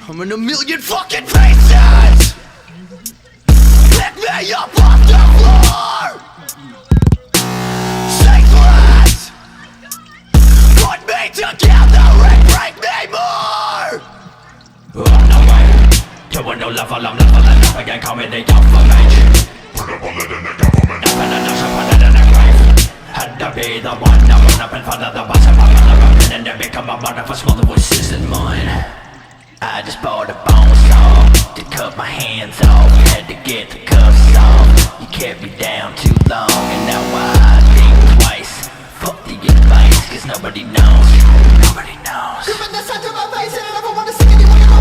I'm in a million fucking pieces. Pick me up off the floor. Senseless. Put me together and break me more. On the way to a new level, I'm leveling up again, call me the government. Put a bullet in the government. Nothing in this, I put it in the grave. Had to be the one that run up in front of the boss. I'm up in the room and then become a mother for small voices in mine. I just bought a bone saw to cut my hands off. Had to get the cuffs off. You kept me down too long, and now I think twice. Fuck the advice, cause nobody knows. Nobody knows. You've been the sight of my face and I never want to see anyone.